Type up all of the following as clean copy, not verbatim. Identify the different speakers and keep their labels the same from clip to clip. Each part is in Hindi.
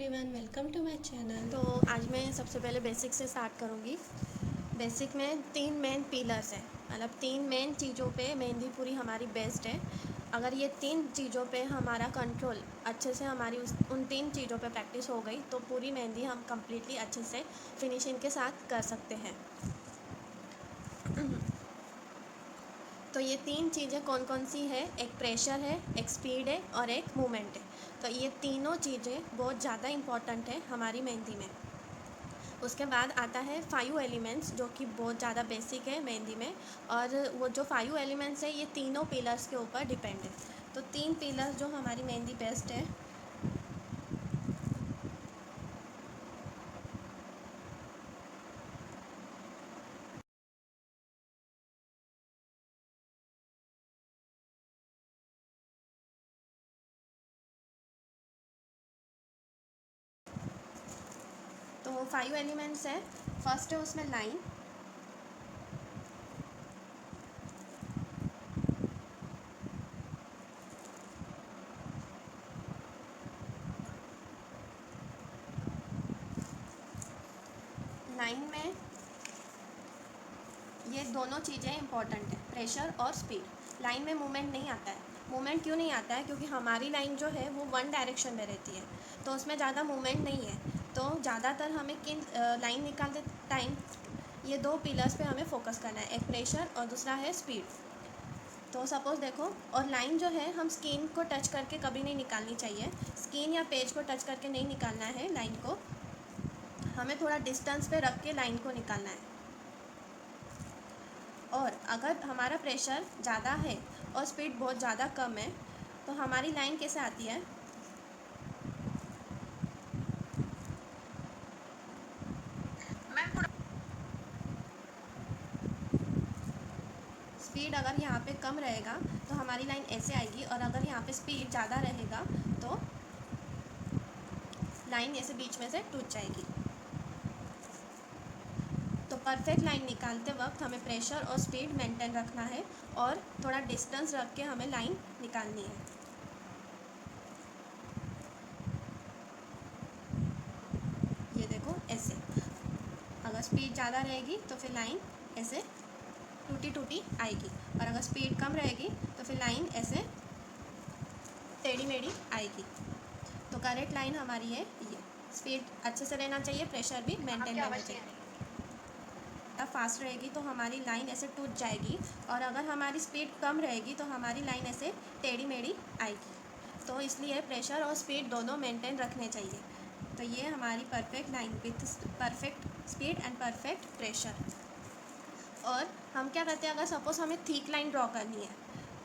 Speaker 1: Everyone, welcome to my channel.
Speaker 2: तो आज मैं सबसे पहले बेसिक से स्टार्ट करूँगी। बेसिक में 3 मेन पिलर्स हैं, मतलब 3 मेन चीज़ों पे मेहंदी पूरी हमारी बेस्ड है। अगर ये 3 चीज़ों पे हमारा कंट्रोल अच्छे से हमारी उन 3 चीज़ों पे प्रैक्टिस हो गई तो पूरी मेहंदी हम कम्प्लीटली अच्छे से फिनिशिंग के साथ कर सकते हैं। तो ये 3 चीज़ें कौन कौन सी है? एक प्रेशर है, एक स्पीड है और एक मूवमेंट है। तो ये तीनों चीज़ें बहुत ज़्यादा इम्पॉर्टेंट है हमारी मेहंदी में। उसके बाद आता है 5 एलिमेंट्स, जो कि बहुत ज़्यादा बेसिक है मेहंदी में। और वो जो 5 एलिमेंट्स है ये तीनों पिलर्स के ऊपर डिपेंड है। तो 3 पिलर्स जो हमारी मेहंदी बेस्ट है। तो 5 एलिमेंट्स है। फर्स्ट है उसमें लाइन। लाइन में ये दोनों चीज़ें इंपॉर्टेंट है, प्रेशर और स्पीड। लाइन में मूवमेंट नहीं आता है। मूवमेंट क्यों नहीं आता है? क्योंकि हमारी लाइन जो है वो वन डायरेक्शन में रहती है, तो उसमें ज़्यादा मूवमेंट नहीं है। तो ज़्यादातर हमें किन लाइन निकालते टाइम ये 2 पिलर्स पे हमें फोकस करना है, एक प्रेशर और दूसरा है स्पीड। तो सपोज़ देखो, और लाइन जो है हम स्किन को टच करके कभी नहीं निकालनी चाहिए। स्किन या पेज को टच करके नहीं निकालना है लाइन को, हमें थोड़ा डिस्टेंस पे रख के लाइन को निकालना है। और अगर हमारा प्रेशर ज़्यादा है और स्पीड बहुत ज़्यादा कम है तो हमारी लाइन कैसे आती है? स्पीड अगर यहाँ पे कम रहेगा तो हमारी लाइन ऐसे आएगी, और अगर यहाँ पे स्पीड ज़्यादा रहेगा तो लाइन ऐसे बीच में से टूट जाएगी। तो परफेक्ट लाइन निकालते वक्त हमें प्रेशर और स्पीड मेंटेन रखना है और थोड़ा डिस्टेंस रख के हमें लाइन निकालनी है। ये देखो ऐसे, अगर स्पीड ज़्यादा रहेगी तो फिर लाइन ऐसे टूटी टूटी आएगी, और अगर स्पीड कम रहेगी तो फिर लाइन ऐसे टेढ़ी मेढ़ी आएगी। तो करेक्ट लाइन हमारी है ये। स्पीड अच्छे से रहना चाहिए, प्रेशर भी मेंटेन रहना चाहिए। अब फास्ट रहेगी तो हमारी लाइन ऐसे टूट जाएगी, और अगर हमारी स्पीड कम रहेगी तो हमारी लाइन ऐसे टेढ़ी मेढ़ी आएगी। तो इसलिए प्रेशर और स्पीड दोनों मेंटेन रखने चाहिए। तो ये हमारी perfect line with perfect speed and perfect pressure. और हम क्या करते हैं, अगर सपोज़ हमें थिक लाइन ड्रॉ करनी है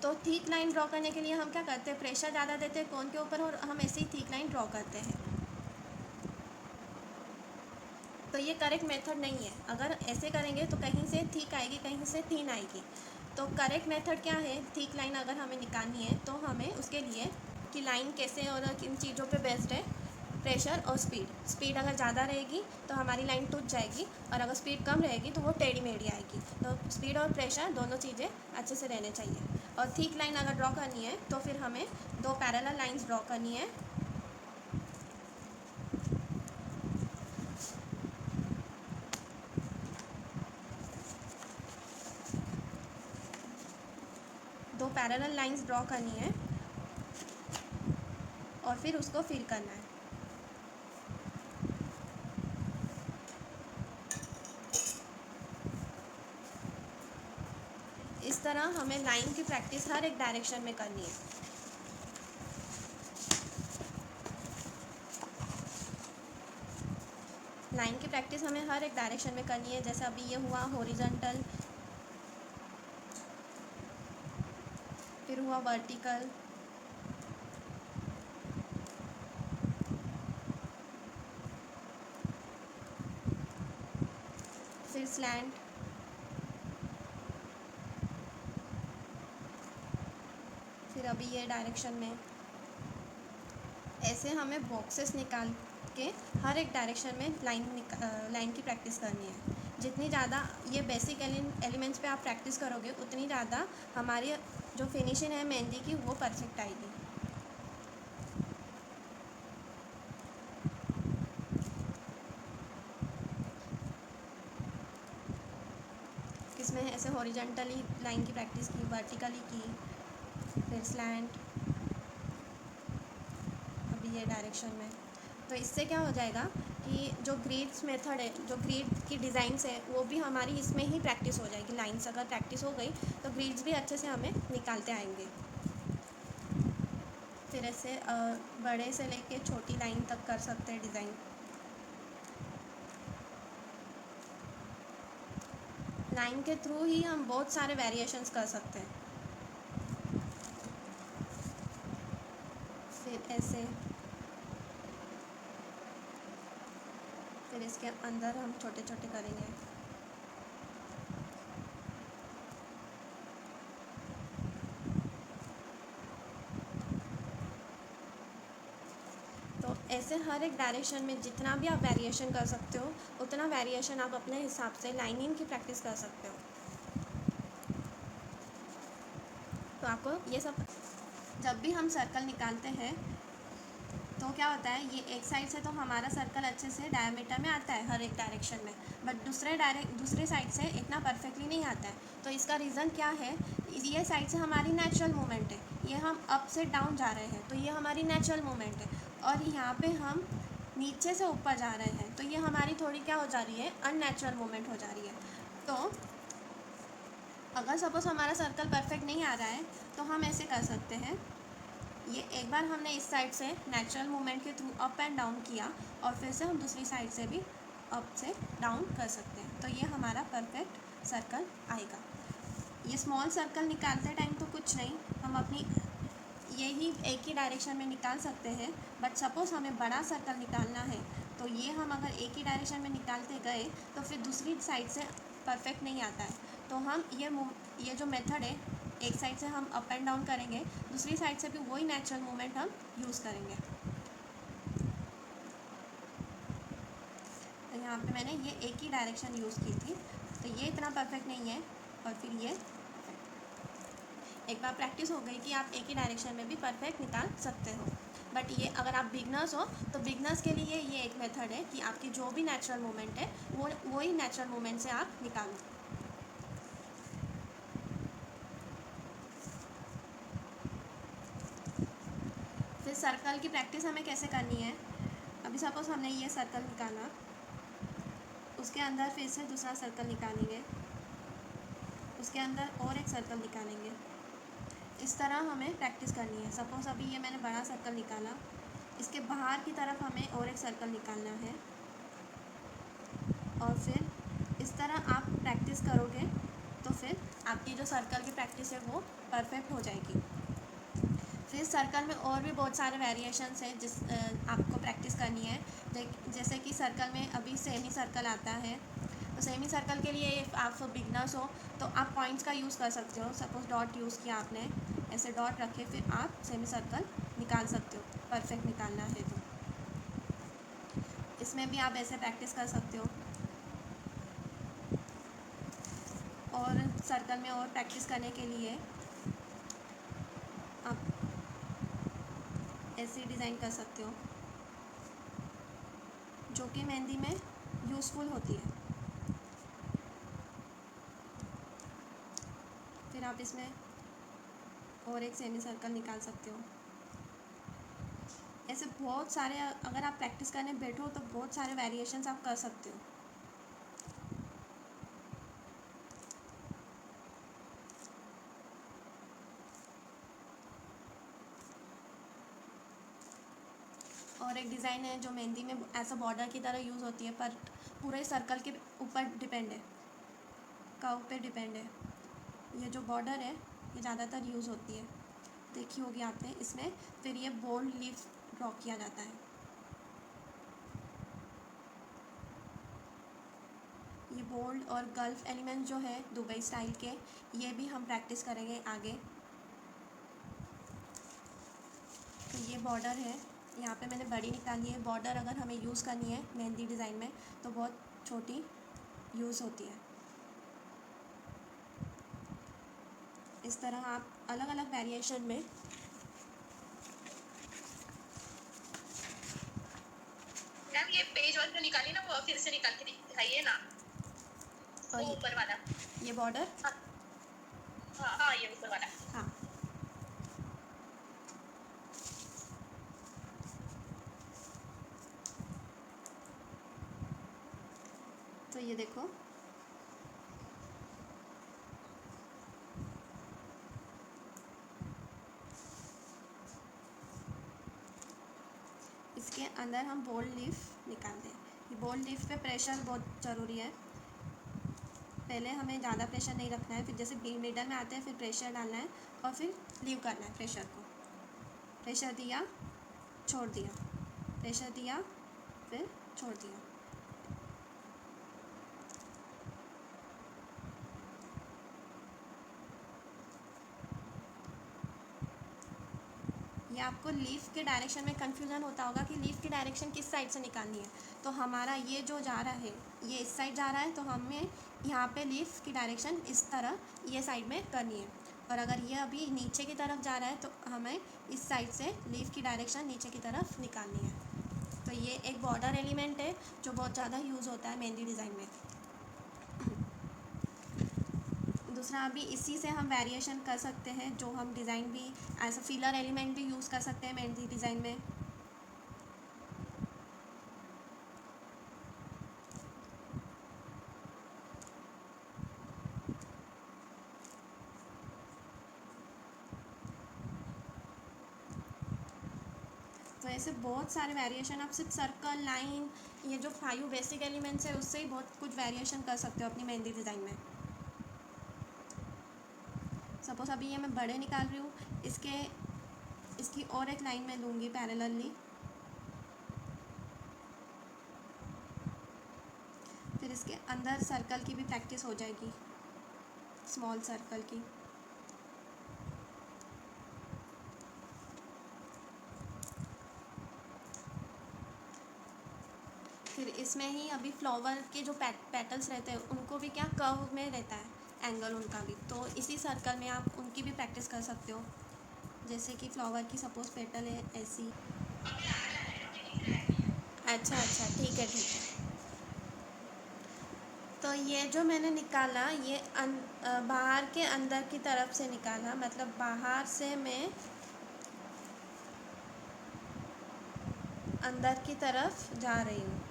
Speaker 2: तो थिक लाइन ड्रॉ करने के लिए हम क्या करते हैं, प्रेशर ज़्यादा देते हैं कोन के ऊपर और हम ऐसे ही थिक लाइन ड्रॉ करते हैं। तो ये करेक्ट मेथड नहीं है। अगर ऐसे करेंगे तो कहीं से थिक आएगी, कहीं से थिन आएगी। तो करेक्ट मेथड क्या है? थिक लाइन अगर हमें निकालनी है तो हमें उसके लिए कि लाइन कैसे और किन चीज़ों पे बेस्ड है, प्रेशर और स्पीड। स्पीड अगर ज़्यादा रहेगी तो हमारी लाइन टूट जाएगी, और अगर स्पीड कम रहेगी तो वो टेढ़ी मेढ़ी आएगी। तो स्पीड और प्रेशर दोनों चीज़ें अच्छे से रहने चाहिए। और थिक लाइन अगर ड्रॉ करनी है तो फिर हमें 2 पैरेलल लाइंस ड्रॉ करनी है। दो पैरेलल लाइंस ड्रॉ करनी है और फिर उसको फिल करना है। इस तरह हमें लाइन की प्रैक्टिस हर एक डायरेक्शन में करनी है। लाइन की प्रैक्टिस हमें हर एक डायरेक्शन में करनी है। जैसे अभी ये हुआ हॉरिजॉन्टल, फिर हुआ वर्टिकल, फिर स्लैंट, फिर अभी ये डायरेक्शन में। ऐसे हमें बॉक्सेस निकाल के हर एक डायरेक्शन में लाइन की प्रैक्टिस करनी है। जितनी ज़्यादा ये बेसिक एलिमेंट्स पे आप प्रैक्टिस करोगे उतनी ज़्यादा हमारी जो फिनिशिंग है मेहंदी की वो परफेक्ट आएगी। इसमें ऐसे हॉरिजॉन्टली लाइन की प्रैक्टिस की, वर्टिकली की, फिर स्लैंट, अभी ये डायरेक्शन में। तो इससे क्या हो जाएगा कि जो ग्रिड्स मेथड है, जो ग्रिड की डिज़ाइंस है, वो भी हमारी इसमें ही प्रैक्टिस हो जाएगी। लाइंस अगर प्रैक्टिस हो गई तो ग्रिड्स भी अच्छे से हमें निकालते आएंगे। फिर ऐसे बड़े से लेके छोटी लाइन तक कर सकते हैं डिज़ाइन। लाइन के थ्रू ही हम बहुत सारे वेरिएशंस कर सकते हैं। फिर ऐसे, फिर इसके अंदर हम छोटे छोटे करेंगे। तो ऐसे हर एक डायरेक्शन में जितना भी आप वेरिएशन कर सकते हो, उतना वेरिएशन आप अपने हिसाब से लाइनिंग की प्रैक्टिस कर सकते हो। तो आपको ये सब, जब भी हम सर्कल निकालते हैं तो क्या होता है, ये एक साइड से तो हमारा सर्कल अच्छे से डायमीटर में आता है हर एक डायरेक्शन में, बट दूसरे साइड से इतना परफेक्टली नहीं आता है। तो इसका रीज़न क्या है, ये साइड से हमारी नेचुरल मूवमेंट है, ये हम अप से डाउन जा रहे हैं तो ये हमारी नेचुरल मूवमेंट है, और यहाँ पे हम नीचे से ऊपर जा रहे हैं तो ये हमारी थोड़ी क्या हो जा रही है, अननेचुरल मूवमेंट हो जा रही है। तो अगर सपोज़ हमारा सर्कल परफेक्ट नहीं आ रहा है तो हम ऐसे कर सकते हैं, ये एक बार हमने इस साइड से नेचुरल मूवमेंट के थ्रू अप एंड डाउन किया, और फिर से हम दूसरी साइड से भी अप से डाउन कर सकते हैं, तो ये हमारा परफेक्ट सर्कल आएगा। ये स्मॉल सर्कल निकालते टाइम तो कुछ नहीं, हम अपनी यही एक ही डायरेक्शन में निकाल सकते हैं, बट सपोज़ हमें बड़ा सर्कल निकालना है तो ये हम अगर एक ही डायरेक्शन में निकालते गए तो फिर दूसरी साइड से परफेक्ट नहीं आता है। तो हम ये जो मेथड है, एक साइड से हम अप एंड डाउन करेंगे, दूसरी साइड से भी वही नेचुरल मूवमेंट हम यूज़ करेंगे। तो यहाँ पे मैंने ये एक ही डायरेक्शन यूज़ की थी, तो ये इतना परफेक्ट नहीं है, और फिर ये एक बार प्रैक्टिस हो गई कि आप एक ही डायरेक्शन में भी परफेक्ट निकाल सकते हो। बट ये अगर आप बिगनर्स हो तो बिगनर्स के लिए ये एक मेथड है कि आपकी जो भी नेचुरल मूवमेंट है वही नेचुरल मूवमेंट से आप निकालो। फिर सर्कल की प्रैक्टिस हमें कैसे करनी है, अभी सपोज़ हमने ये सर्कल निकाला, उसके अंदर फिर से दूसरा सर्कल निकालेंगे, उसके अंदर और एक सर्कल निकालेंगे, इस तरह हमें प्रैक्टिस करनी है। सपोज़ अभी ये मैंने बड़ा सर्कल निकाला, इसके बाहर की तरफ हमें और एक सर्कल निकालना है, और फिर इस तरह आप प्रैक्टिस करोगे तो फिर आपकी जो सर्कल की प्रैक्टिस है वो परफेक्ट हो जाएगी। फिर सर्कल में और भी बहुत सारे वेरिएशंस हैं जिस आपको प्रैक्टिस करनी है। जैसे कि सर्कल में अभी सेमी सर्कल आता है, तो सेमी सर्कल के लिए आप बिगनर्स हो तो आप पॉइंट्स का यूज़ कर सकते हो। सपोज़ डॉट यूज़ किया आपने, ऐसे डॉट रखे, फिर आप सेमी सर्कल निकाल सकते हो, परफेक्ट निकालना है तो इसमें भी आप ऐसे प्रैक्टिस कर सकते हो। और सर्कल में और प्रैक्टिस करने के लिए आप ऐसे डिज़ाइन कर सकते हो जो कि मेहंदी में यूज़फुल होती है। फिर आप इसमें और एक सेमी सर्कल निकाल सकते हो। ऐसे बहुत सारे, अगर आप प्रैक्टिस करने बैठो तो बहुत सारे वेरिएशंस आप कर सकते हो। और एक डिज़ाइन है जो मेहंदी में ऐसा बॉर्डर की तरह यूज़ होती है, पर पूरे सर्कल के ऊपर डिपेंड है, कर्व पे डिपेंड है। ये जो बॉर्डर है ये ज़्यादातर यूज़ होती है, देखी होगी आपने। इसमें फिर ये बोल्ड लीफ ड्रॉ किया जाता है। ये बोल्ड और गल्फ एलिमेंट जो है दुबई स्टाइल के, ये भी हम प्रैक्टिस करेंगे आगे। तो ये बॉर्डर है, यहाँ पे मैंने बड़ी निकाली है। बॉर्डर अगर हमें यूज़ करनी है मेहंदी डिज़ाइन में तो बहुत छोटी यूज़ होती है। इस तरह आप अलग अलग वेरिएशन में
Speaker 3: मैम ये पेज वन जो निकाली ना वो फिर से निकाल के दिखाइए ना।
Speaker 2: और
Speaker 3: वो ऊपर वाला।
Speaker 2: ये बॉर्डर।
Speaker 3: हाँ हाँ हाँ, ये ऊपर वाला।
Speaker 2: हाँ, तो ये देखो, इसके अंदर हम बोल्ड लीफ निकालते हैं। ये बोल्ड लीफ पे प्रेशर बहुत ज़रूरी है। पहले हमें ज़्यादा प्रेशर नहीं रखना है, फिर जैसे मिडल में आते हैं फिर प्रेशर डालना है और फिर लीव करना है प्रेशर को। प्रेशर दिया, छोड़ दिया, प्रेशर दिया, फिर छोड़ दिया। ये आपको लीफ के डायरेक्शन में कन्फ्यूज़न होता होगा कि लीफ की डायरेक्शन किस साइड से निकालनी है। तो हमारा ये जो जा रहा है ये इस साइड जा रहा है, तो हमें यहाँ पे लीफ की डायरेक्शन इस तरह ये साइड में करनी है। और अगर ये अभी नीचे की तरफ जा रहा है तो हमें इस साइड से लीफ की डायरेक्शन नीचे की तरफ निकालनी है। तो ये एक बॉर्डर एलिमेंट है जो बहुत ज़्यादा यूज़ होता है मेहंदी डिज़ाइन में। दूसरा, अभी इसी से हम वेरिएशन कर सकते हैं, जो हम डिज़ाइन भी एज अ फिलर एलिमेंट भी यूज़ कर सकते हैं मेहंदी डिज़ाइन में। तो ऐसे बहुत सारे वेरिएशन, आप सिर्फ सर्कल, लाइन, ये जो 5 बेसिक एलिमेंट्स है उससे ही बहुत कुछ वेरिएशन कर सकते हो अपनी मेहंदी डिज़ाइन में। सपोज अभी ये मैं बड़े निकाल रही हूँ, इसकी और एक लाइन में लूँगी पैरेलली, फिर इसके अंदर सर्कल की भी प्रैक्टिस हो जाएगी, स्मॉल सर्कल की। फिर इसमें ही अभी फ्लावर के जो पेटल्स रहते हैं उनको भी क्या कर्व में रहता है एंगल उनका भी, तो इसी सर्कल में आप उनकी भी प्रैक्टिस कर सकते हो। जैसे कि फ्लावर की सपोज पेटल है ऐसी। अच्छा अच्छा, ठीक है ठीक है। तो ये जो मैंने निकाला ये बाहर के अंदर की तरफ से निकाला, मतलब बाहर से मैं अंदर की तरफ जा रही हूँ।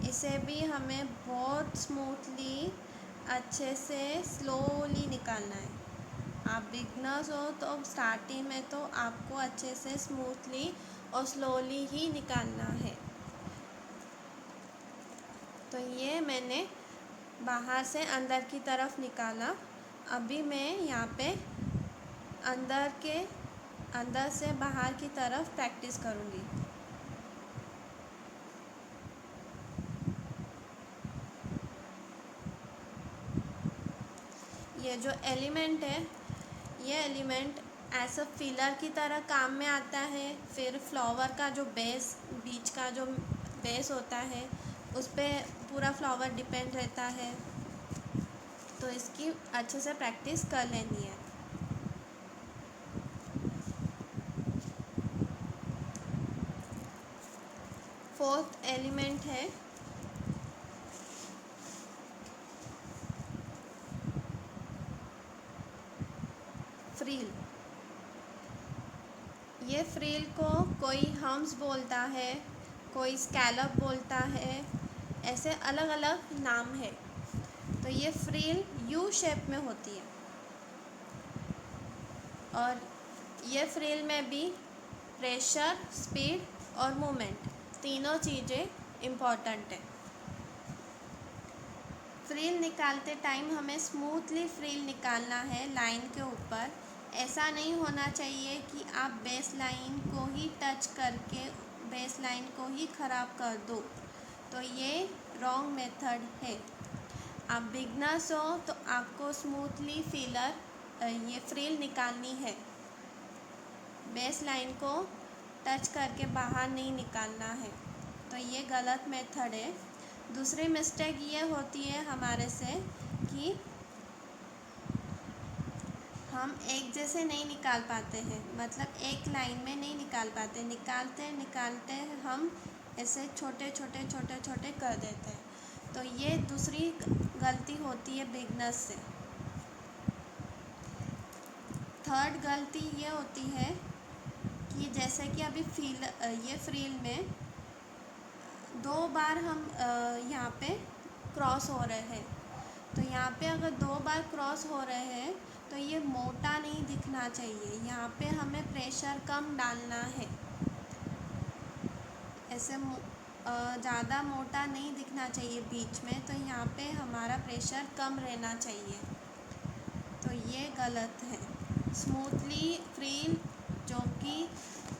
Speaker 2: इसे भी हमें बहुत स्मूथली, अच्छे से, स्लोली निकालना है। आप बिगनर्स हो तो स्टार्टिंग में तो आपको अच्छे से स्मूथली और स्लोली ही निकालना है। तो ये मैंने बाहर से अंदर की तरफ निकाला। अभी मैं यहाँ पे अंदर से बाहर की तरफ प्रैक्टिस करूँगी। ये जो एलिमेंट है, ये एलिमेंट एज अ फिलर की तरह काम में आता है। फिर फ्लावर का जो बीच का जो बेस होता है उस पर पूरा फ्लावर डिपेंड रहता है, तो इसकी अच्छे से प्रैक्टिस कर लेनी है। फोर्थ एलिमेंट है फ्रील। ये फ्रील को कोई हम्स बोलता है, कोई स्कैलप बोलता है, ऐसे अलग अलग नाम है। तो ये फ्रील यू शेप में होती है और ये फ्रील में भी प्रेशर, स्पीड और मूवमेंट तीनों चीज़ें इम्पॉर्टेंट है। फ्रील निकालते टाइम हमें स्मूथली फ्रील निकालना है लाइन के ऊपर। ऐसा नहीं होना चाहिए कि आप बेस लाइन को ही टच करके बेस लाइन को ही ख़राब कर दो, तो ये रॉन्ग मेथड है। आप बिगनर्स हो तो आपको स्मूथली ये फ्रील निकालनी है, बेस लाइन को टच करके बाहर नहीं निकालना है, तो ये गलत मेथड है। दूसरी मिस्टेक ये होती है हमारे से कि हम एक जैसे नहीं निकाल पाते हैं, मतलब एक लाइन में नहीं निकाल पाते। निकालते निकालते हम ऐसे छोटे छोटे छोटे छोटे कर देते हैं। तो ये दूसरी गलती होती है बिगनर्स से। थर्ड गलती ये होती है कि जैसे कि अभी ये फ्रील में 2 बार हम यहाँ पे क्रॉस हो रहे हैं, तो यहाँ पे अगर 2 बार क्रॉस हो रहे हैं तो ये मोटा नहीं दिखना चाहिए। यहाँ पे हमें प्रेशर कम डालना है, ऐसे ज़्यादा मोटा नहीं दिखना चाहिए बीच में, तो यहाँ पे हमारा प्रेशर कम रहना चाहिए। तो ये गलत है। स्मूथली फ्रील जो कि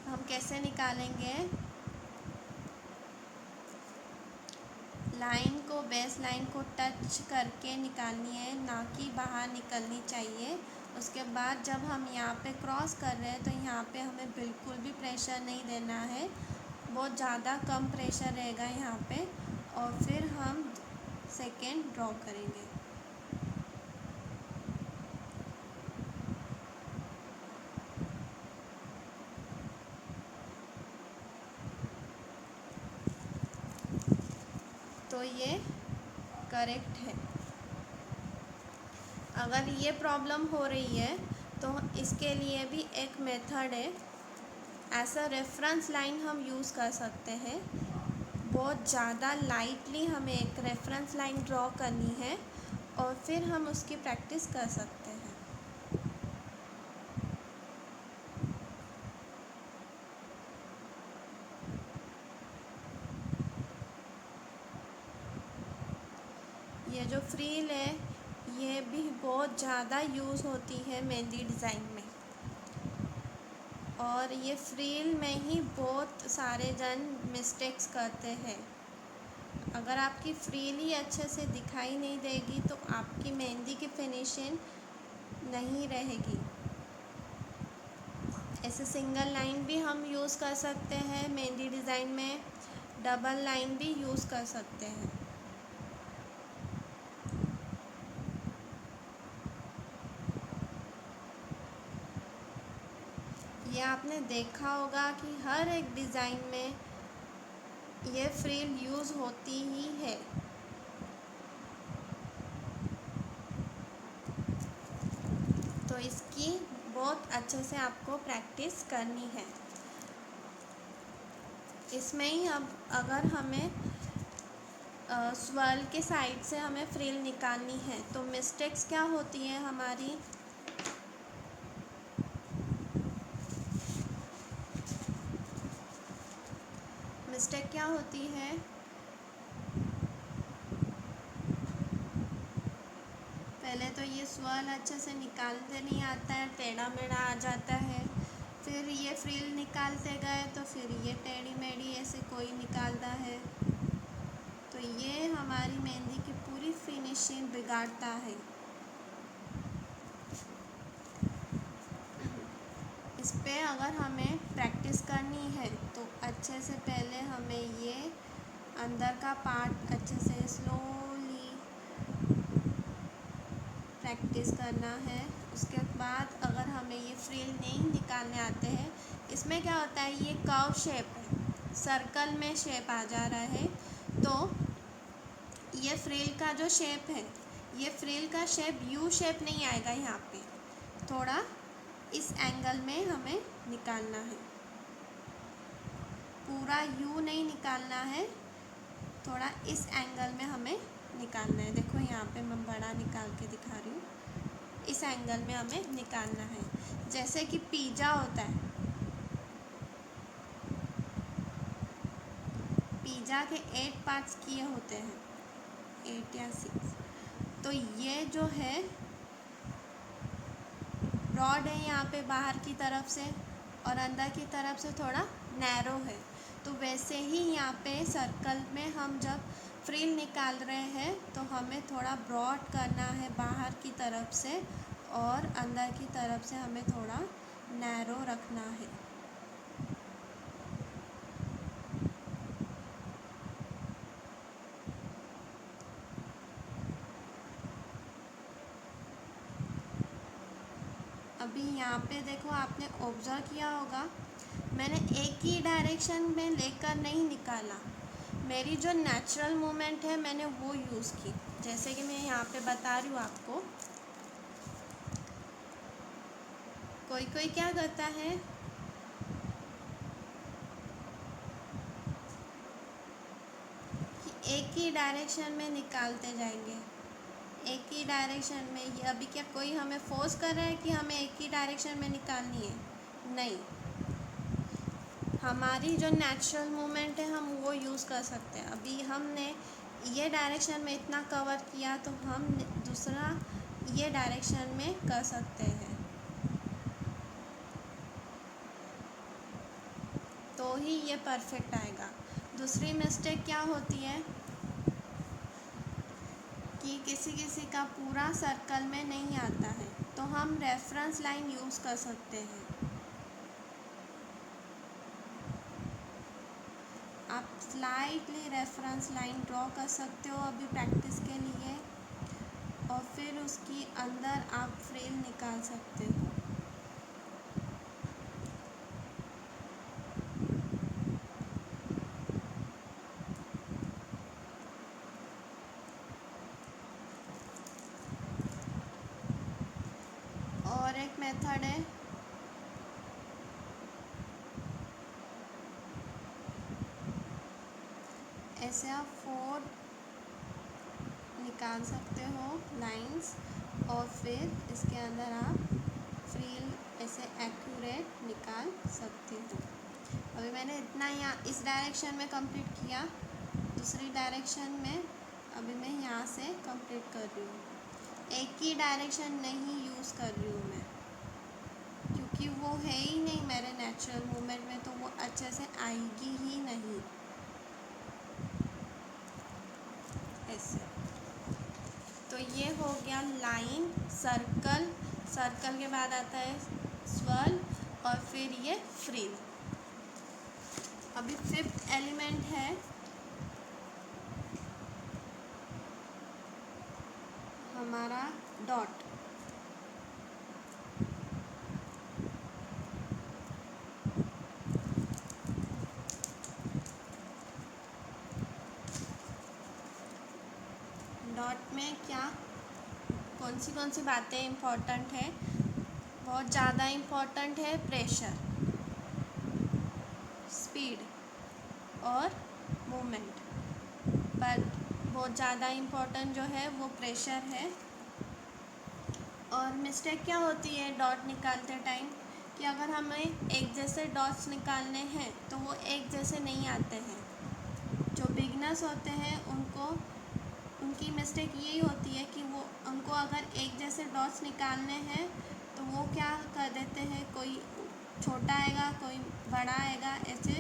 Speaker 2: हम कैसे निकालेंगे, लाइन को बेस लाइन को टच करके निकालनी है, ना कि बाहर निकलनी चाहिए। उसके बाद जब हम यहाँ पे क्रॉस कर रहे हैं तो यहाँ पे हमें बिल्कुल भी प्रेशर नहीं देना है, बहुत ज़्यादा कम प्रेशर रहेगा यहाँ पे। और फिर हम सेकेंड ड्रॉ करेंगे। तो ये करेक्ट है। अगर ये प्रॉब्लम हो रही है तो इसके लिए भी एक मेथड है। ऐसा रेफरेंस लाइन हम यूज़ कर सकते हैं। बहुत ज़्यादा लाइटली हमें एक रेफरेंस लाइन ड्रॉ करनी है और फिर हम उसकी प्रैक्टिस कर सकते हैं। ये जो फ्रील है ये भी बहुत ज़्यादा यूज़ होती है मेहंदी डिज़ाइन में, और ये फ्रील में ही बहुत सारे जन मिस्टेक्स करते हैं। अगर आपकी फ्रील ही अच्छे से दिखाई नहीं देगी तो आपकी मेहंदी की फिनिशिंग नहीं रहेगी। ऐसे सिंगल लाइन भी हम यूज़ कर सकते हैं मेहंदी डिज़ाइन में, डबल लाइन भी यूज़ कर सकते हैं। ये आपने देखा होगा कि हर एक डिज़ाइन में ये फ्रील यूज़ होती ही है। तो इसकी बहुत अच्छे से आपको प्रैक्टिस करनी है। इसमें ही अब अगर हमें स्वर्ल के साइड से हमें फ्रील निकालनी है तो मिस्टेक्स क्या होती है हमारी, मिस्टेक क्या होती है, पहले तो ये स्वर्ल अच्छे से निकालते नहीं आता है, टेढ़ा मेढ़ा आ जाता है। फिर ये फ्रील निकालते गए तो फिर ये टेढ़ी मेढ़ी ऐसे कोई निकालता है, तो ये हमारी मेहंदी की पूरी फिनिशिंग बिगाड़ता है। इस पे अगर हमें प्रैक्टिस करनी है तो अच्छे से पहले हमें ये अंदर का पार्ट अच्छे से स्लोली प्रैक्टिस करना है। उसके बाद अगर हमें ये फ्रील नहीं निकालने आते हैं, इसमें क्या होता है, ये कर्व शेप है, सर्कल में शेप आ जा रहा है, तो ये फ्रील का जो शेप है, ये फ्रील का शेप यू शेप नहीं आएगा। यहाँ पे थोड़ा इस एंगल में हमें निकालना है, पूरा यू नहीं निकालना है, थोड़ा इस एंगल में हमें निकालना है। देखो यहाँ पे मैं बड़ा निकाल के दिखा रही हूँ, इस एंगल में हमें निकालना है। जैसे कि पिज़्ज़ा होता है, पिज़्ज़ा के 8 पार्ट्स किए होते हैं, 8 या 6, तो ये जो है रॉड है यहाँ पे बाहर की तरफ से और अंदर की तरफ से थोड़ा नैरो है। तो वैसे ही यहाँ पे सर्कल में हम जब फ्रील निकाल रहे हैं तो हमें थोड़ा ब्रॉड करना है बाहर की तरफ से, और अंदर की तरफ से हमें थोड़ा नैरो रखना है। अभी यहाँ पे देखो, आपने ऑब्ज़र्व किया होगा मैंने एक ही डायरेक्शन में लेकर नहीं निकाला, मेरी जो नेचुरल मूवमेंट है मैंने वो यूज़ की, जैसे कि मैं यहाँ पे बता रही हूँ आपको। कोई कोई क्या करता है कि एक ही डायरेक्शन में निकालते जाएंगे, एक ही डायरेक्शन में। ये अभी क्या कोई हमें फोर्स कर रहा है कि हमें एक ही डायरेक्शन में निकालनी है? नहीं, हमारी जो नेचुरल मूवमेंट है हम वो यूज़ कर सकते हैं। अभी हमने ये डायरेक्शन में इतना कवर किया तो हम दूसरा ये डायरेक्शन में कर सकते हैं, तो ही ये परफेक्ट आएगा। दूसरी मिस्टेक क्या होती है कि किसी किसी का पूरा सर्कल में नहीं आता है, तो हम रेफरेंस लाइन यूज़ कर सकते हैं। आप स्लाइटली रेफरेंस लाइन ड्रॉ कर सकते हो अभी प्रैक्टिस के लिए, और फिर उसकी अंदर आप फ्रिल निकाल सकते हो। और एक मेथड है, ऐसे आप 4 निकाल सकते हो लाइंस, और फिर इसके अंदर आप फ्रिल ऐसे एक्यूरेट निकाल सकते हो। अभी मैंने इतना यहाँ इस डायरेक्शन में कंप्लीट किया, दूसरी डायरेक्शन में अभी मैं यहाँ से कंप्लीट कर रही हूँ। एक ही डायरेक्शन नहीं यूज़ कर रही हूँ मैं, क्योंकि वो है ही नहीं मेरे नेचुरल मूवमेंट में, तो वो अच्छे से आएगी ही नहीं। ऐसे तो ये हो गया लाइन, सर्कल, सर्कल के बाद आता है स्वर्ल, और फिर ये फ्रिल। अभी 5th एलिमेंट है हमारा डॉट। डॉट में क्या कौन सी बातें इम्पोर्टेंट है? बहुत ज़्यादा इम्पोर्टेंट है प्रेशर, स्पीड और मूवमेंट, पर बहुत ज़्यादा इम्पोर्टेंट जो है वो प्रेशर है। और मिस्टेक क्या होती है डॉट निकालते टाइम, कि अगर हमें एक जैसे डॉट्स निकालने हैं तो वो एक जैसे नहीं आते हैं। जो बिगनर्स होते हैं उनकी मिस्टेक यही होती है कि वो उनको अगर एक जैसे डॉट्स निकालने हैं तो वो क्या कर देते हैं, कोई छोटा आएगा कोई बड़ा आएगा, ऐसे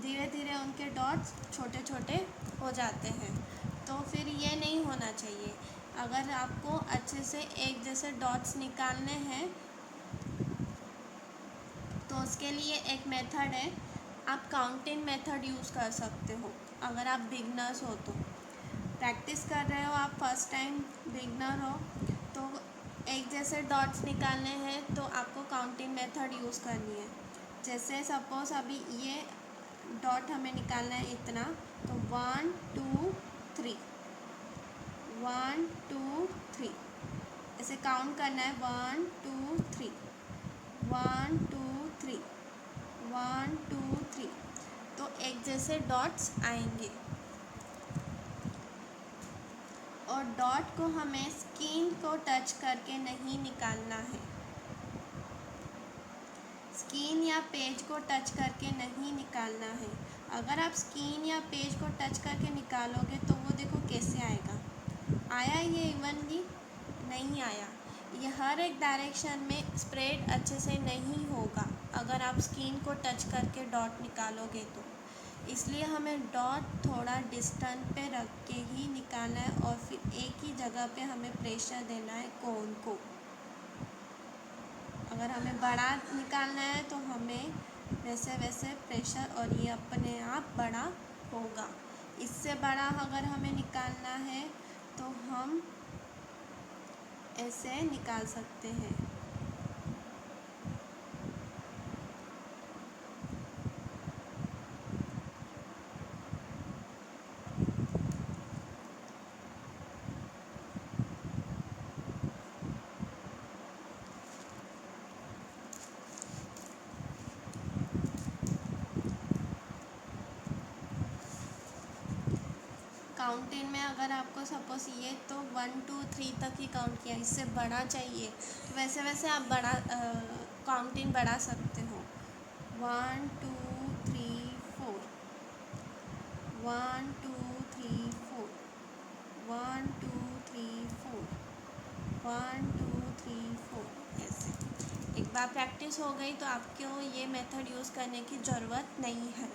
Speaker 2: धीरे धीरे उनके डॉट्स छोटे छोटे हो जाते हैं। तो फिर ये नहीं होना चाहिए। अगर आपको अच्छे से एक जैसे डॉट्स निकालने हैं तो उसके लिए एक मेथड है, आप काउंटिंग मेथड यूज़ कर सकते हो। अगर आप बिगनर्स हो तो प्रैक्टिस कर रहे हो, आप फर्स्ट टाइम बिगनर हो, तो एक जैसे डॉट्स निकालने हैं तो आपको काउंटिंग मेथड यूज़ करनी है। जैसे सपोज़ अभी ये डॉट हमें निकालना है इतना, तो 1 2 3, 1 2 3 ऐसे काउंट करना है। 1 2 3, 1 2 3, 1 2 3, तो एक जैसे डॉट्स आएंगे। और डॉट को हमें स्किन को टच करके नहीं निकालना है, स्किन या पेज को टच करके नहीं निकालना है। अगर आप स्किन या पेज को टच करके निकालोगे तो वो देखो कैसे आएगा, आया ये इवनली? नहीं आया। ये हर एक डायरेक्शन में स्प्रेड अच्छे से नहीं होगा अगर आप स्किन को टच करके डॉट निकालोगे तो। इसलिए हमें डॉट थोड़ा डिस्टेंस पे रख के ही निकालना है, और फिर एक ही जगह पे हमें प्रेशर देना है कोन को। अगर हमें बड़ा निकालना है तो हमें वैसे वैसे प्रेशर, और ये अपने आप बड़ा होगा। इससे बड़ा अगर हमें निकालना है तो हम ऐसे निकाल सकते हैं। काउंटिंग में अगर आपको सपोज ये तो 1 2 3 तक ही काउंट किया, इससे बढ़ा चाहिए तो वैसे वैसे आप बड़ा काउंटिंग बढ़ा सकते हो। 1 2 3 4, 1 2 3 4, 1 2 3 4, 1 2 3 4, ऐसे। एक बार प्रैक्टिस हो गई तो आपको ये मेथड यूज़ करने की ज़रूरत नहीं है।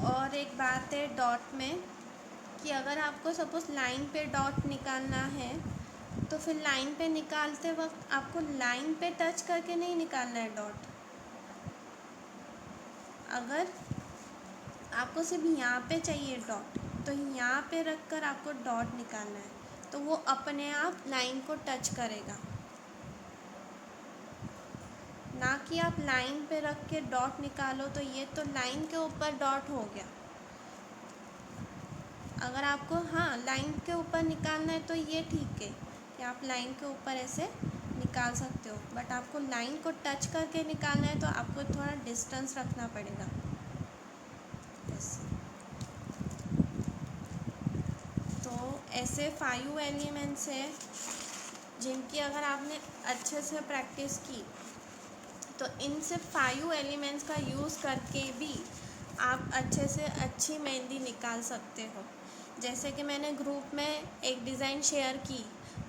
Speaker 2: और एक बात है डॉट में कि अगर आपको सपोज़ लाइन पे डॉट निकालना है तो फिर लाइन पे निकालते वक्त आपको लाइन पे टच करके नहीं निकालना है डॉट। अगर आपको सिर्फ यहाँ पे चाहिए डॉट तो यहाँ पे रख कर आपको डॉट निकालना है, तो वो अपने आप लाइन को टच करेगा, ना कि आप लाइन पे रख के डॉट निकालो तो ये तो लाइन के ऊपर डॉट हो गया। अगर आपको हाँ लाइन के ऊपर निकालना है तो ये ठीक है कि आप लाइन के ऊपर ऐसे निकाल सकते हो, बट आपको लाइन को टच करके निकालना है तो आपको थोड़ा डिस्टेंस रखना पड़ेगा ऐसे। तो ऐसे 5 एलिमेंट्स है जिनकी अगर आपने अच्छे से प्रैक्टिस की तो इन से 5 एलिमेंट्स का यूज़ करके भी आप अच्छे से अच्छी मेहंदी निकाल सकते हो। जैसे कि मैंने ग्रुप में एक डिज़ाइन शेयर की,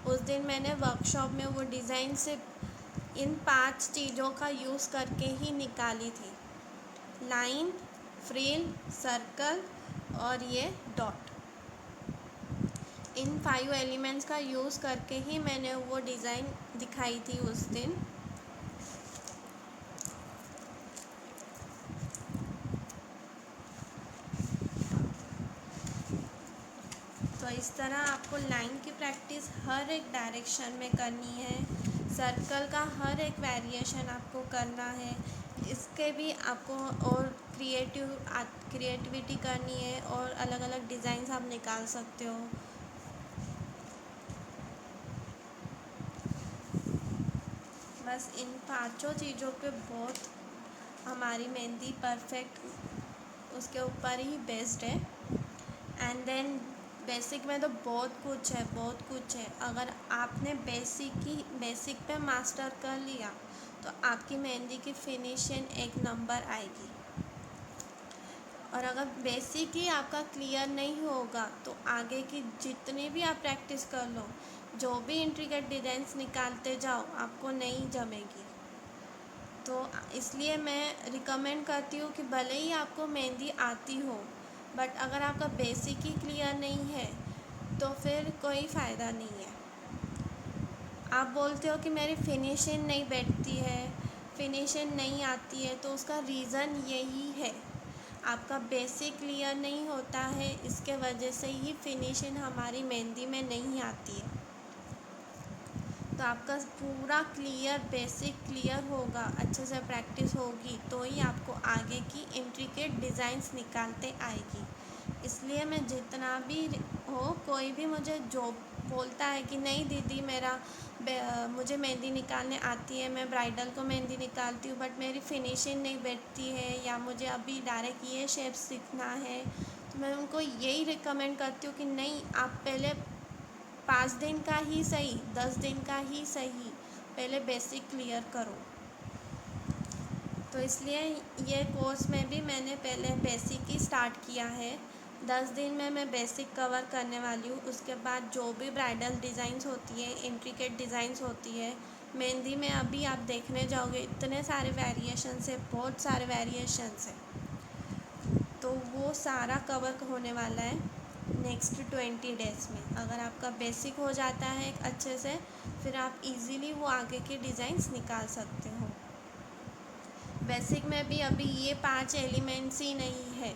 Speaker 2: उस दिन मैंने वर्कशॉप में वो डिज़ाइन सिर्फ इन 5 चीज़ों का यूज़ करके ही निकाली थी, लाइन, फ्रिल, सर्कल और ये डॉट। इन 5 एलिमेंट्स का यूज़ करके ही मैंने वो डिज़ाइन दिखाई थी उस दिन। तो इस तरह आपको लाइन की प्रैक्टिस हर एक डायरेक्शन में करनी है, सर्कल का हर एक वेरिएशन आपको करना है, इसके भी आपको और क्रिएटिविटी करनी है और अलग अलग डिज़ाइंस आप निकाल सकते हो। बस इन 5 चीज़ों पे बहुत हमारी मेहंदी परफेक्ट उसके ऊपर ही बेस्ड है। एंड देन बेसिक में तो बहुत कुछ है। अगर आपने बेसिक पे मास्टर कर लिया तो आपकी मेहंदी की फिनिशिंग एक नंबर आएगी। और अगर बेसिक ही आपका क्लियर नहीं होगा तो आगे की जितनी भी आप प्रैक्टिस कर लो, जो भी इंट्रिकेट डिज़ाइंस निकालते जाओ, आपको नहीं जमेगी। तो इसलिए मैं रिकमेंड करती हूँ कि भले ही आपको मेहंदी आती हो, बट अगर आपका बेसिक ही क्लियर नहीं है तो फिर कोई फ़ायदा नहीं है। आप बोलते हो कि मेरी फिनिशिंग नहीं बैठती है, फिनिशिंग नहीं आती है, तो उसका रीज़न यही है, आपका बेसिक क्लियर नहीं होता है, इसके वजह से ही फिनिशिंग हमारी मेहंदी में नहीं आती है। तो आपका पूरा बेसिक क्लियर होगा, अच्छे से प्रैक्टिस होगी तो ही आपको आगे की इंट्रिकेट डिज़ाइंस निकालते आएगी। इसलिए मैं जितना भी हो, कोई भी मुझे जो बोलता है कि नहीं दीदी मुझे मेहंदी निकालने आती है, मैं ब्राइडल को मेहंदी निकालती हूँ बट मेरी फिनिशिंग नहीं बैठती है, या मुझे अभी डायरेक्ट ये शेप सीखना है, तो मैं उनको यही रिकमेंड करती हूँ कि नहीं, आप पहले 5 दिन का ही सही, 10 दिन का ही सही, पहले बेसिक क्लियर करो। तो इसलिए ये कोर्स में भी मैंने पहले बेसिक ही स्टार्ट किया है। 10 दिन में मैं बेसिक कवर करने वाली हूँ। उसके बाद जो भी ब्राइडल डिज़ाइंस होती है, इंट्रिकेट डिज़ाइंस होती है, मेहंदी में अभी आप देखने जाओगे इतने सारे वेरिएशंस है, बहुत सारे वेरिएशंस है, तो वो सारा कवर होने वाला है नेक्स्ट 20 डेज़ में। अगर आपका बेसिक हो जाता है अच्छे से, फिर आप इजीली वो आगे के डिज़ाइंस निकाल सकते हो। बेसिक में भी अभी ये 5 एलिमेंट्स ही नहीं है,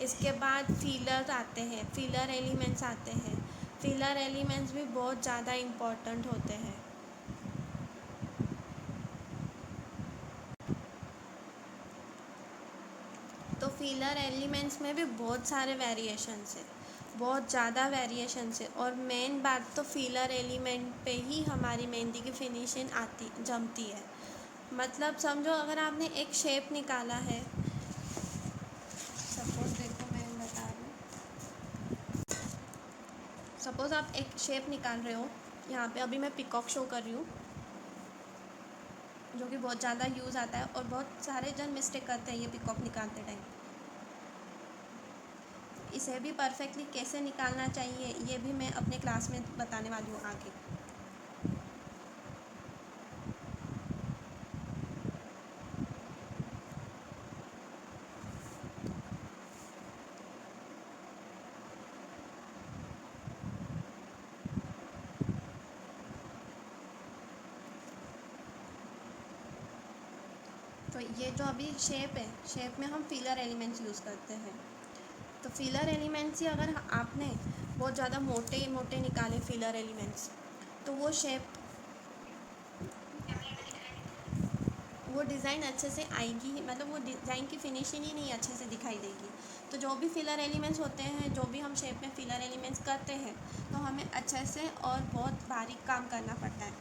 Speaker 2: इसके बाद फीलर आते हैं, फीलर एलिमेंट्स आते हैं। फीलर एलिमेंट्स भी बहुत ज़्यादा इम्पोर्टेंट होते हैं। तो फीलर एलिमेंट्स में भी बहुत सारे वेरिएशंस है, बहुत ज़्यादा वेरिएशंस है। और मेन बात तो फीलर एलिमेंट पे ही हमारी मेहंदी की फिनिशिंग जमती है। मतलब समझो, अगर आपने एक शेप निकाला है, सपोज़ आप एक शेप निकाल रहे हो, यहाँ पे अभी मैं पिकॉक शो कर रही हूँ, जो कि बहुत ज़्यादा यूज़ आता है और बहुत सारे जन मिस्टेक करते हैं ये पिकॉक निकालते टाइम। इसे भी परफेक्टली कैसे निकालना चाहिए ये भी मैं अपने क्लास में बताने वाली हूँ आगे। तो ये जो अभी शेप है, शेप में हम फिलर एलिमेंट्स यूज़ करते हैं। तो फिलर एलिमेंट्स ही अगर आपने बहुत ज़्यादा मोटे मोटे निकाले फिलर एलिमेंट्स, तो वो शेप, वो डिज़ाइन अच्छे से आएगी, मतलब वो डिज़ाइन की फिनिशिंग ही नहीं अच्छे से दिखाई देगी। तो जो भी फिलर एलिमेंट्स होते हैं, जो भी हम शेप में फिलर एलिमेंट्स करते हैं, तो हमें अच्छे से और बहुत बारीक काम करना पड़ता है।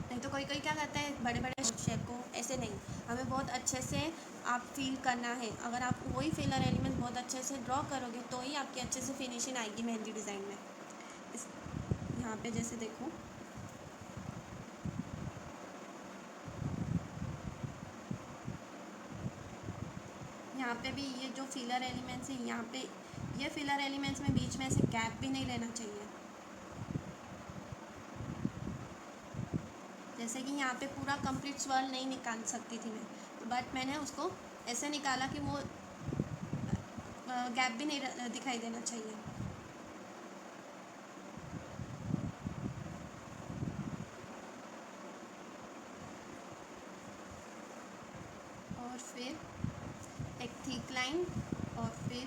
Speaker 2: नहीं तो कोई कोई क्या करता है, बड़े बड़े शेप को ऐसे नहीं, हमें बहुत अच्छे से आप फील करना है। अगर आप वही फिलर एलिमेंट बहुत अच्छे से ड्रॉ करोगे तो ही आपकी अच्छे से फिनिशिंग आएगी मेहंदी डिज़ाइन में। इस यहाँ पे जैसे देखो, यहाँ पे भी ये जो फिलर एलिमेंट्स हैं, यहाँ पे ये फिलर एलिमेंट्स में बीच में ऐसे गैप भी नहीं लेना चाहिए। जैसे कि यहाँ पे पूरा कंप्लीट स्वर्ल नहीं निकाल सकती थी मैं, बट मैंने उसको ऐसे निकाला कि वो गैप भी नहीं दिखाई देना चाहिए। और फिर एक थिक लाइन, और फिर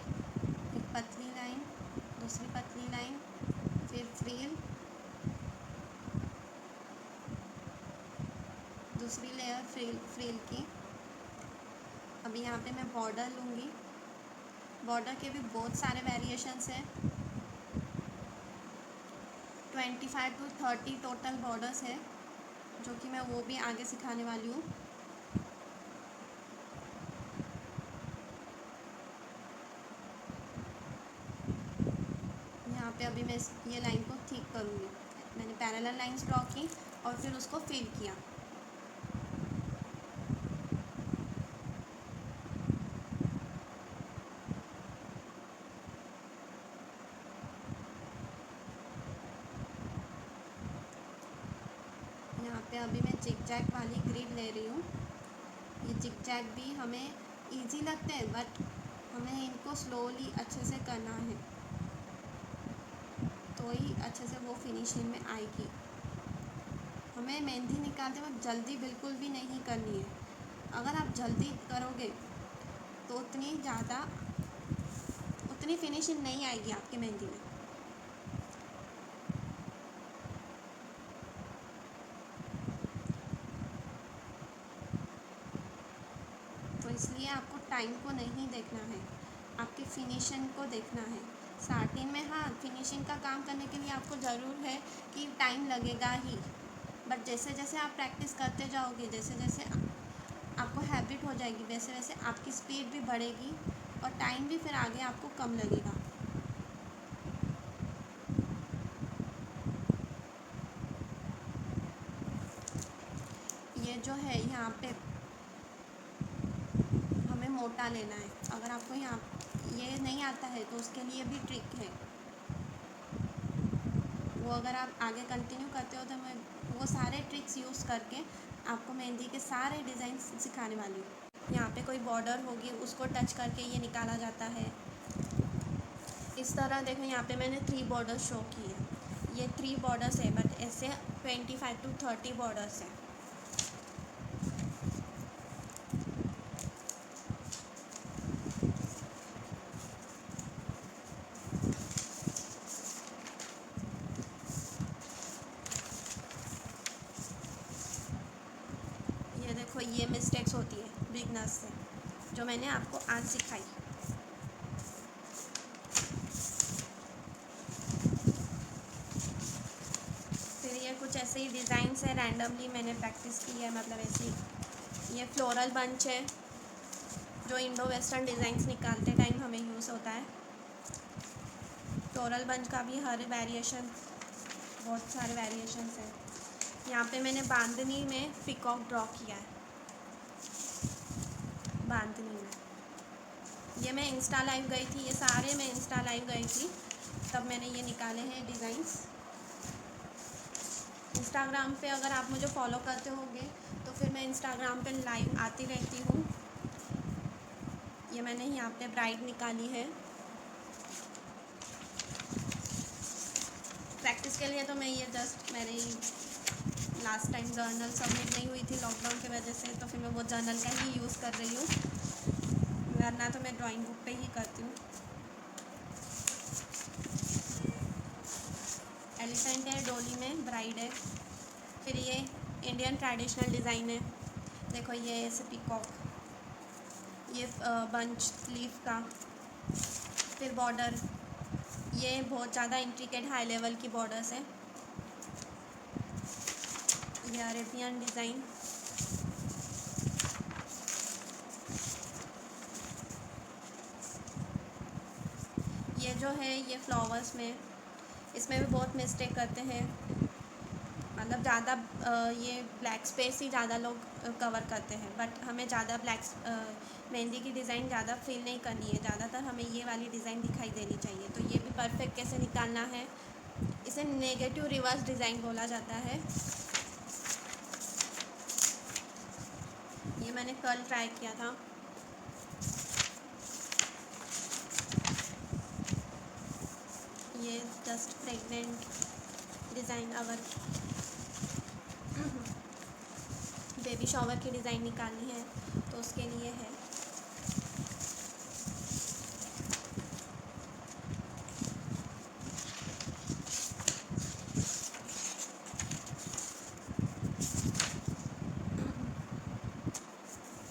Speaker 2: एक पतली लाइन, दूसरी पतली लाइन, फिर फ्रिल, दूसरी लेयर फ्रिल की। अभी यहाँ पे मैं बॉर्डर लूँगी। बॉर्डर के भी बहुत सारे वेरिएशंस हैं, 25 to 30 टोटल बॉर्डर्स है, जो कि मैं वो भी आगे सिखाने वाली हूँ। यहाँ पे अभी मैं ये लाइन को ठीक करूँगी। मैंने पैरेलल लाइंस ड्रॉ की और फिर उसको फिल किया। यहाँ पे अभी मैं जिग-जैग वाली ग्रिड ले रही हूँ। ये जिग-जैग भी हमें इजी लगते हैं, बट हमें इनको स्लोली अच्छे से करना है, तो ही अच्छे से वो फिनिशिंग में आएगी। हमें मेहंदी निकालते वक्त जल्दी बिल्कुल भी नहीं करनी है। अगर आप जल्दी करोगे तो उतनी फिनिशिंग नहीं आएगी आपकी मेहंदी में। तो इसलिए आपको टाइम को नहीं देखना है, आपकी फिनिशिंग को देखना है। स्टार्टिंग में हाँ, फिनिशिंग का काम करने के लिए आपको ज़रूर है कि टाइम लगेगा ही, बट जैसे जैसे आप प्रैक्टिस करते जाओगे, जैसे जैसे आपको हैबिट हो जाएगी, वैसे वैसे आपकी स्पीड भी बढ़ेगी और टाइम भी फिर आगे आपको कम लगेगा। ये जो है यहाँ पे हमें मोटा लेना है। अगर आपको यहाँ ये नहीं आता है तो उसके लिए भी ट्रिक है, वो अगर आप आगे कंटिन्यू करते हो तो मैं वो सारे ट्रिक्स यूज़ करके आपको मेहंदी के सारे डिज़ाइन सिखाने वाली हूँ। यहाँ पे कोई बॉर्डर होगी, उसको टच करके ये निकाला जाता है। इस तरह देखो, यहाँ पे मैंने 3 बॉर्डर शो की है। ये 3 बॉर्डर्स है, बट ऐसे 25 to 30 बॉर्डर्स है। ये देखो, ये मिस्टेक्स होती है बिगनर्स से, जो मैंने आपको आज सिखाई। फिर ये कुछ ऐसे ही डिज़ाइंस है, रैंडमली मैंने प्रैक्टिस की है, मतलब ऐसे ही। ये फ्लोरल बंच है, जो इंडो वेस्टर्न डिज़ाइंस निकालते टाइम हमें यूज़ होता है। फ्लोरल बंच का भी हर वेरिएशन, बहुत सारे वेरिएशंस हैं। यहाँ पे मैंने बांधनी में पिकॉक ड्रॉ किया है, बांधनी में। ये मैं इंस्टा लाइव गई थी, ये सारे मैं इंस्टा लाइव गई थी तब मैंने ये निकाले हैं डिज़ाइंस। इंस्टाग्राम पे अगर आप मुझे फॉलो करते होंगे तो फिर मैं इंस्टाग्राम पे लाइव आती रहती हूँ। ये मैंने यहाँ पे ब्राइड निकाली है। प्रैक्टिस के लिए तो मैं ये जस्ट मेरी लास्ट टाइम जर्नल सबमिट नहीं हुई थी लॉकडाउन की वजह से, तो फिर मैं वो जर्नल का ही यूज़ कर रही हूँ, वरना तो मैं ड्राइंग बुक पे ही करती हूँ। एलिफेंट है, डोली में ब्राइड है। फिर ये इंडियन ट्रेडिशनल डिज़ाइन है, देखो ये ऐसे पिकॉक, ये बंच लीफ का। फिर बॉर्डर, ये बहुत ज़्यादा इंट्रिकेट हाई लेवल की बॉर्डर्स है। ये अरेबियन डिज़ाइन, ये जो है ये फ्लावर्स में, इसमें भी बहुत मिस्टेक करते हैं, मतलब ज़्यादा ये ब्लैक स्पेस ही ज़्यादा लोग कवर करते हैं, बट हमें ज़्यादा ब्लैक मेहंदी की डिज़ाइन ज़्यादा फील नहीं करनी है, ज़्यादातर हमें ये वाली डिज़ाइन दिखाई देनी चाहिए। तो ये भी परफेक्ट कैसे निकालना है, इसे नेगेटिव रिवर्स डिज़ाइन बोला जाता है। ये मैंने कल ट्राई किया था। ये जस्ट प्रेग्नेंट डिज़ाइन, अगर बेबी शॉवर की डिज़ाइन निकालनी है तो उसके लिए है।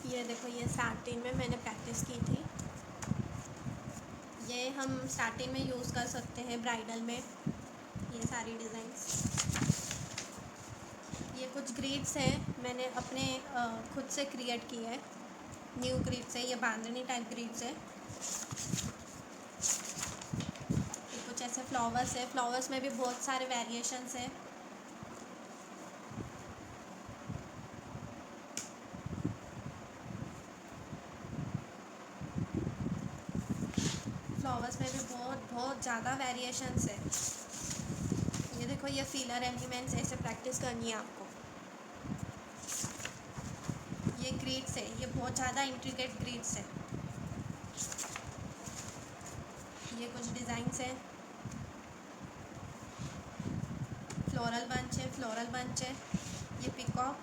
Speaker 2: ये देखो, ये स्टार्टिंग में मैंने प्रैक्टिस की थी। ये हम स्टार्टिंग में यूज़ कर सकते हैं ब्राइडल में, ये सारी डिज़ाइंस। ये कुछ ग्रीड्स हैं, मैंने अपने खुद से क्रिएट की है, न्यू ग्रीड्स है, ये बांधनी टाइप ग्रीड्स है। ये कुछ ऐसे फ्लावर्स है, फ्लावर्स में भी बहुत सारे वेरिएशंस है। फ्लावर्स में भी बहुत बहुत ज़्यादा वेरिएशंस है। ये देखो, ये फीलर एलिमेंट्स, ऐसे प्रैक्टिस करनी है आपको। ये ग्रीड्स है, ये बहुत ज़्यादा इंट्रिकेट ग्रीड्स है। ये कुछ डिज़ाइंस हैं, फ्लोरल बंच है, फ्लोरल बंच है। ये पिकॉक,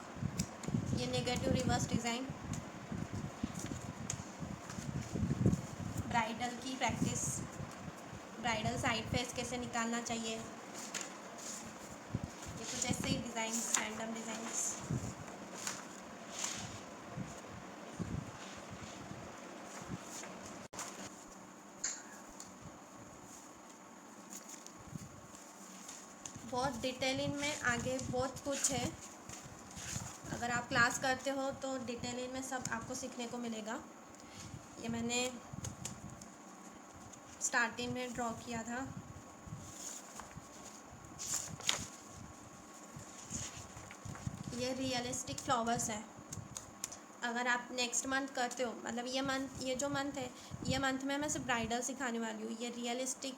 Speaker 2: ये नेगेटिव रिवर्स डिज़ाइन। ब्राइडल की प्रैक्टिस, ब्राइडल साइड फेस कैसे निकालना चाहिए। ये कुछ ऐसे ही डिज़ाइंस, रैंडम डिज़ाइंस। बहुत डिटेलिंग में आगे बहुत कुछ है, अगर आप क्लास करते हो तो डिटेलिंग में सब आपको सीखने को मिलेगा। ये मैंने स्टार्टिंग में ड्रॉ किया था। ये रियलिस्टिक फ्लावर्स है, अगर आप नेक्स्ट मंथ करते हो, मतलब ये मंथ, ये जो मंथ है, ये मंथ में मैं सिर्फ ब्राइडल सिखाने वाली हूँ। ये रियलिस्टिक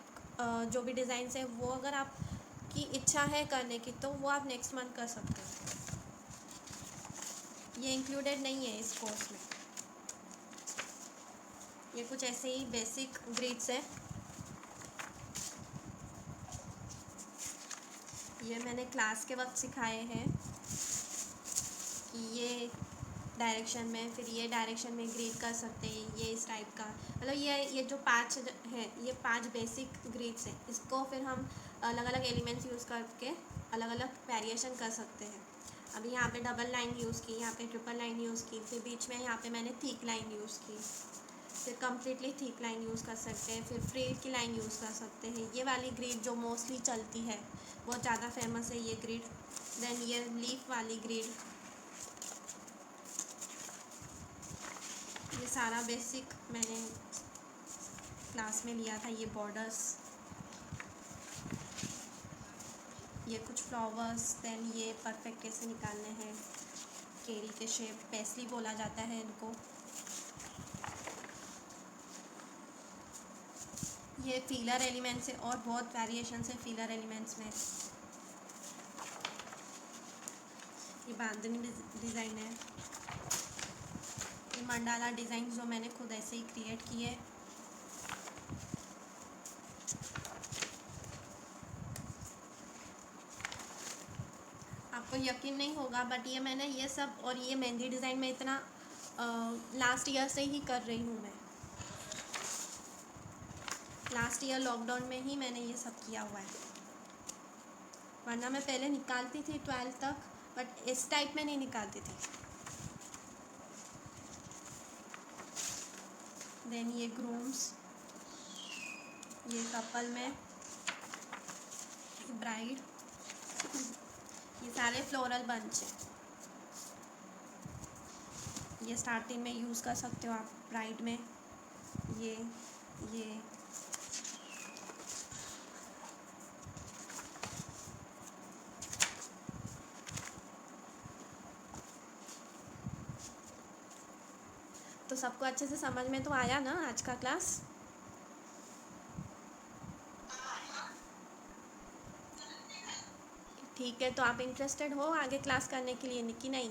Speaker 2: जो भी डिज़ाइंस है वो अगर आपकी इच्छा है करने की तो वो आप नेक्स्ट मंथ कर सकते हो, ये इंक्लूडेड नहीं है इस कोर्स में। ये कुछ ऐसे ही बेसिक ग्रिड्स है। ये मैंने क्लास के वक्त सिखाए हैं कि ये डायरेक्शन में, फिर ये डायरेक्शन में ग्रिड कर सकते हैं, ये इस टाइप का। मतलब ये जो 5 है, ये 5 बेसिक ग्रिड्स हैं, इसको फिर हम अलग अलग एलिमेंट्स यूज़ करके अलग अलग वेरिएशन कर सकते हैं। अभी यहाँ पे डबल लाइन यूज़ की, यहाँ पे ट्रिपल लाइन यूज़ की, फिर बीच में यहाँ पे मैंने थिक लाइन यूज़ की, फिर कम्प्लीटली थिक लाइन यूज़ कर सकते हैं, फिर फ्रीड की लाइन यूज़ कर सकते हैं। ये वाली ग्रिड जो मोस्टली चलती है, बहुत ज़्यादा फेमस है ये ग्रिड। देन ये लीफ वाली ग्रिड, ये सारा बेसिक मैंने क्लास में लिया था। ये बॉर्डर्स, ये कुछ फ्लावर्स, देन ये परफेक्ट कैसे निकालने हैं, केरी के शेप, पेस्ली बोला जाता है इनको। ये फीलर एलिमेंट्स है और बहुत वेरिएशंस है फीलर एलिमेंट्स में। ये बांधनी डिज़ाइन है, ये मंडाला डिज़ाइन जो मैंने खुद ऐसे ही क्रिएट किए। आपको यकीन नहीं होगा बट ये मैंने ये सब और ये मेहंदी डिज़ाइन में इतना लास्ट ईयर से ही कर रही हूँ मैं। लास्ट ईयर लॉकडाउन में ही मैंने ये सब किया हुआ है, वरना मैं पहले निकालती थी 12th तक, बट इस टाइप में नहीं निकालती थी। देन ये ग्रूम्स, ये कपल में, ब्राइड, ये सारे फ्लोरल बंच है। ये स्टार्टिंग में यूज़ कर सकते हो आप ब्राइड में। ये तो सबको अच्छे से समझ में तो आया ना आज का क्लास? ठीक है, तो आप इंटरेस्टेड हो आगे क्लास करने के लिए कि नहीं?